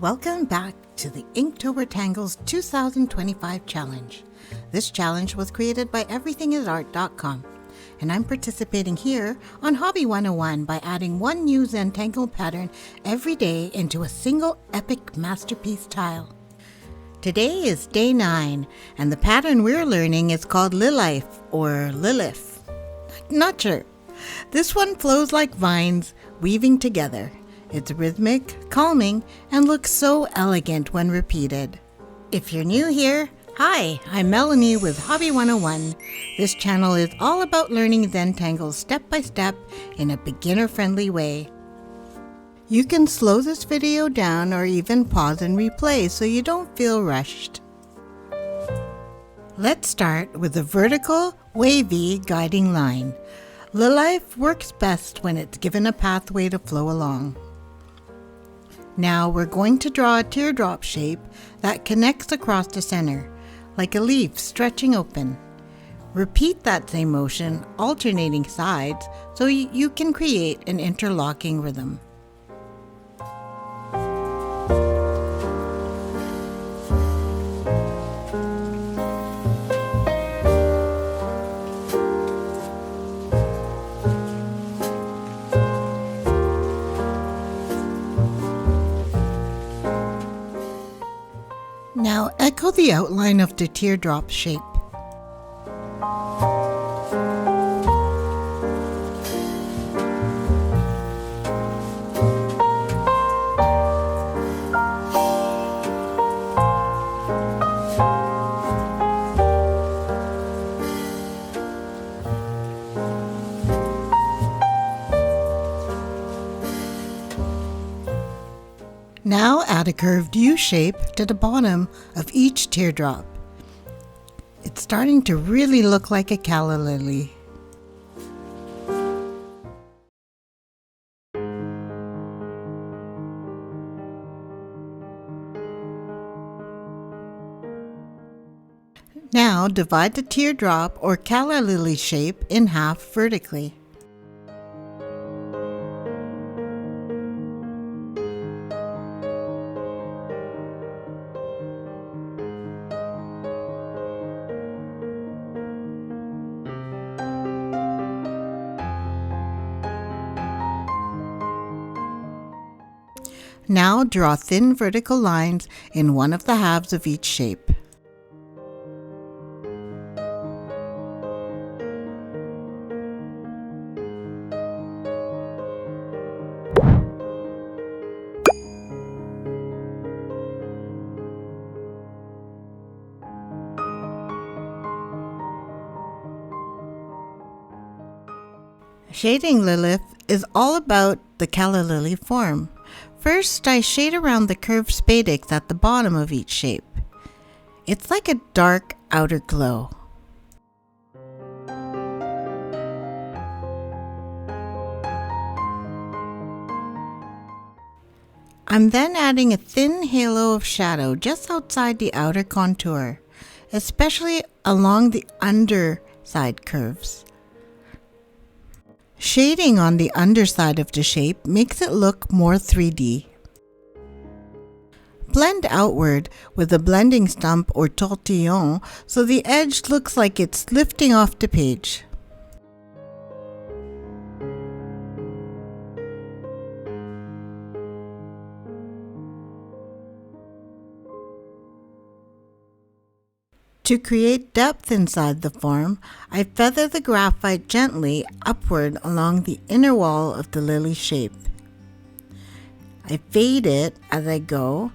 Welcome back to the Inktober Tangles 2025 challenge. This challenge was created by everythingisart.com, and I'm participating here on Hobby 101 by adding one new Zentangle pattern every day into a single epic masterpiece tile. Today is day 9, and the pattern we're learning is called Lilife or Lilith. Not sure. This one flows like vines, weaving together. It's rhythmic, calming, and looks so elegant when repeated. If you're new here, hi, I'm Melanie with Hobby 101. This channel is all about learning Zentangles step by step in a beginner-friendly way. You can slow this video down or even pause and replay so you don't feel rushed. Let's start with a vertical, wavy guiding line. Lilife works best when it's given a pathway to flow along. Now we're going to draw a teardrop shape that connects across the center, like a leaf stretching open. Repeat that same motion, alternating sides, so you can create an interlocking rhythm. Now echo the outline of the teardrop shape. Now add a curved U shape to the bottom of each teardrop. It's starting to really look like a calla lily. Now divide the teardrop or calla lily shape in half vertically. Now draw thin vertical lines in one of the halves of each shape. Shading Lilith is all about the calla lily form. First, I shade around the curved Spadix at the bottom of each shape. It's like a dark outer glow. I'm then adding a thin halo of shadow just outside the outer contour, especially along the underside curves. Shading on the underside of the shape makes it look more 3D. Blend outward with a blending stump or tortillon so the edge looks like it's lifting off the page. To create depth inside the form, I feather the graphite gently upward along the inner wall of the lily shape. I fade it as I go,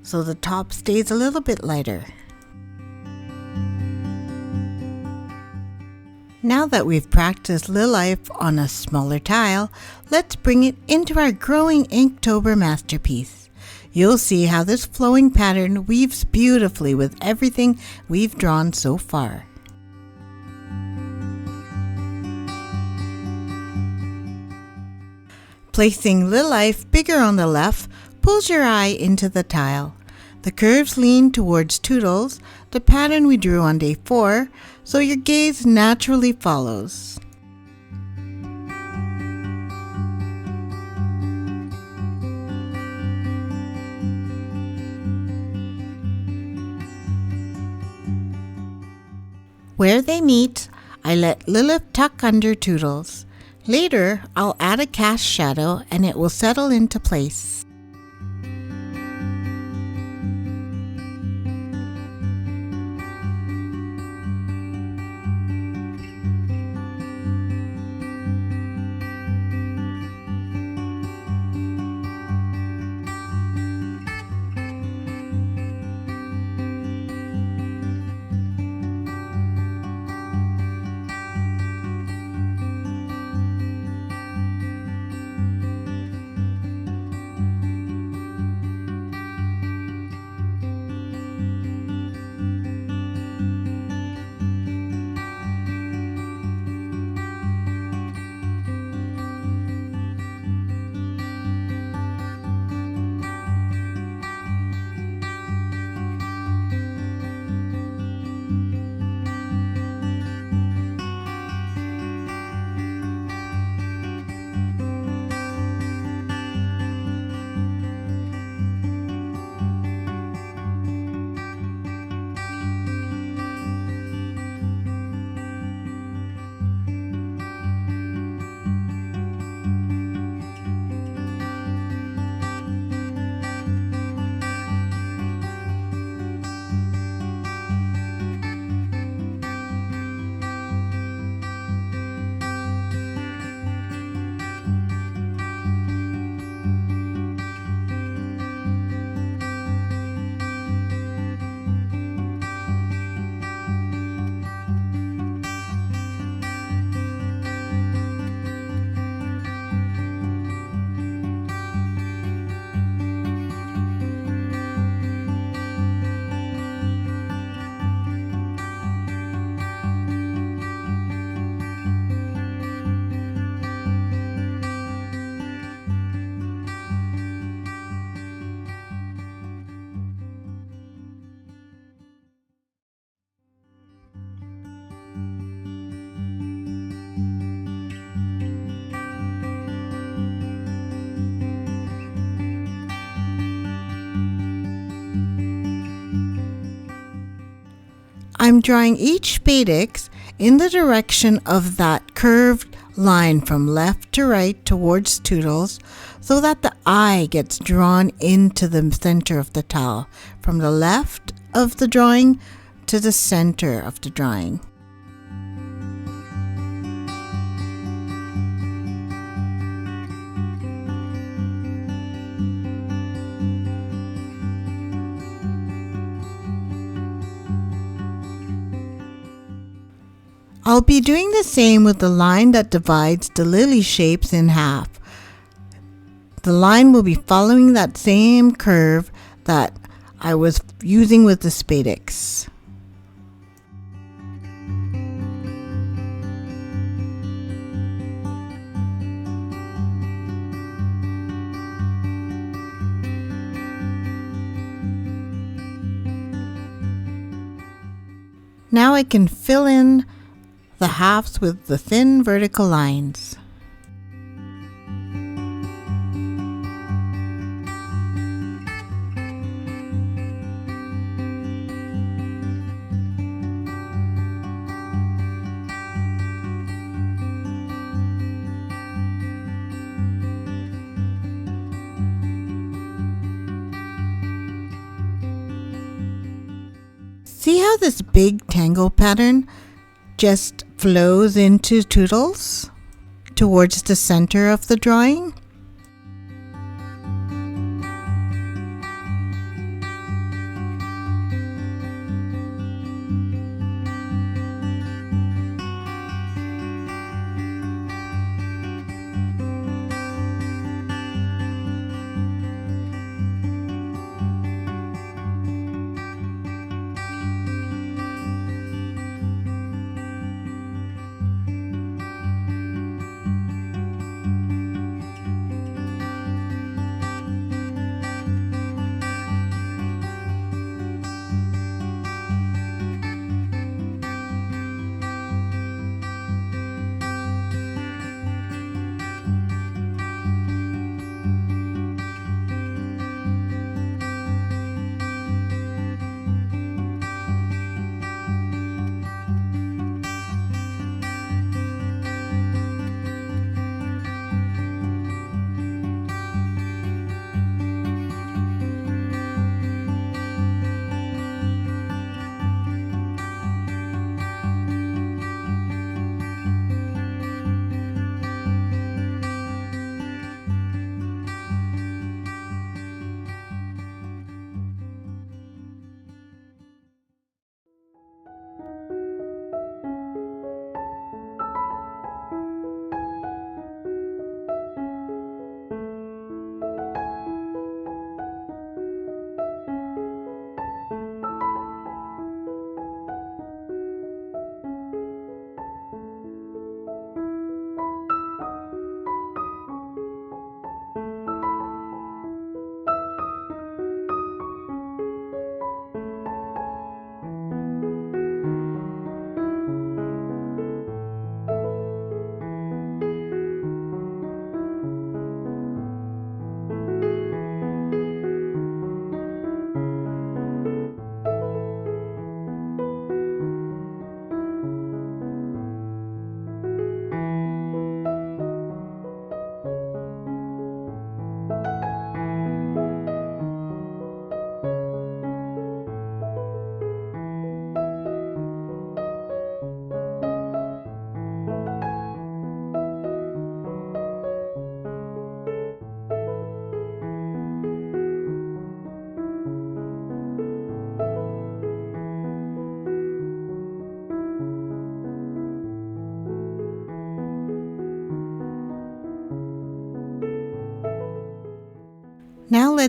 so the top stays a little bit lighter. Now that we've practiced Lilife on a smaller tile, let's bring it into our growing Inktober masterpiece. You'll see how this flowing pattern weaves beautifully with everything we've drawn so far. Placing Lilife bigger on the left pulls your eye into the tile. The curves lean towards Doodles, the pattern we drew on day 4, so your gaze naturally follows. Where they meet, I let Lilith tuck under Toodles. Later, I'll add a cast shadow and it will settle into place. I'm drawing each Spadix in the direction of that curved line from left to right towards Toodles so that the eye gets drawn into the center of the towel, from the left of the drawing to the center of the drawing. I'll be doing the same with the line that divides the lily shapes in half. The line will be following that same curve that I was using with the Spadix. Now I can fill in the halves with the thin vertical lines. See how this big tangle pattern just flows into Toodles towards the center of the drawing?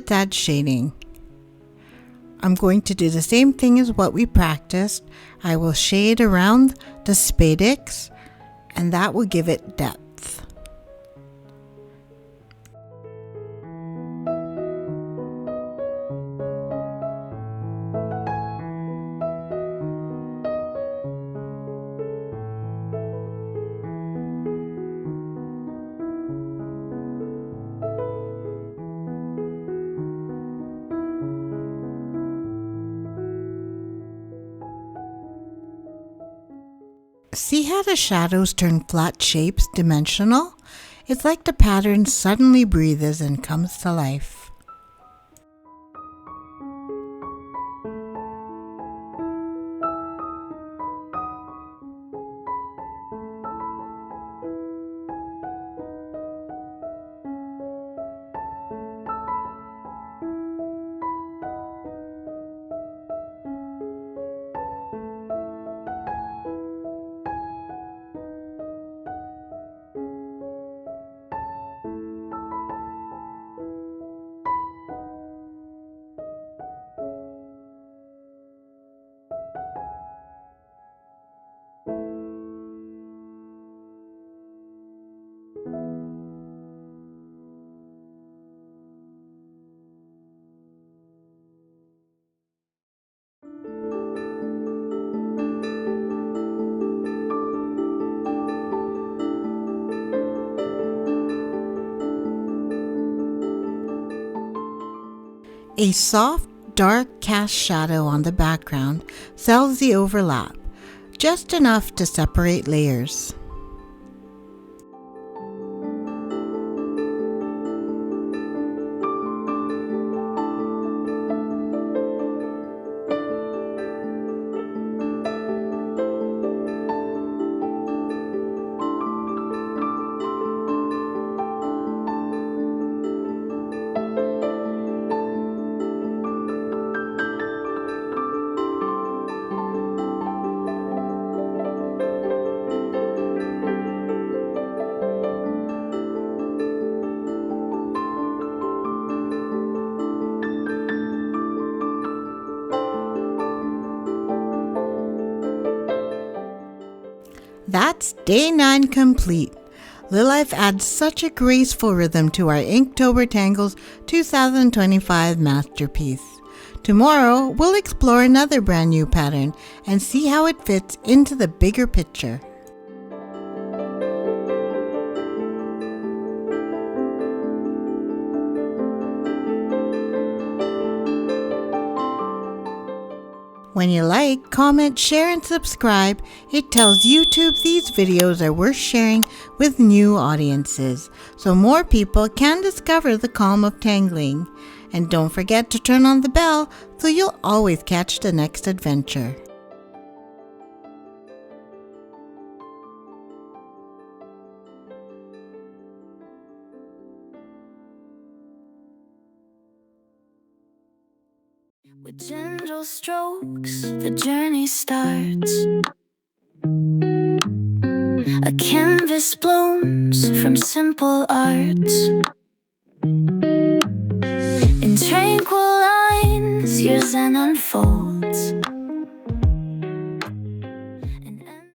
let's add shading. I'm going to do the same thing as what we practiced. I will shade around the Spadix, and that will give it depth. See how the shadows turn flat shapes dimensional? It's like the pattern suddenly breathes and comes to life. A soft, dark cast shadow on the background sells the overlap, just enough to separate layers. That's day 9 complete. Lilife adds such a graceful rhythm to our Inktober Tangles 2025 masterpiece. Tomorrow, we'll explore another brand new pattern and see how it fits into the bigger picture. When you like, comment, share, and subscribe, it tells YouTube these videos are worth sharing with new audiences, so more people can discover the calm of tangling. And don't forget to turn on the bell so you'll always catch the next adventure. With gentle strokes, the journey starts. A canvas blooms from simple arts. In tranquil lines, your Zen unfolds.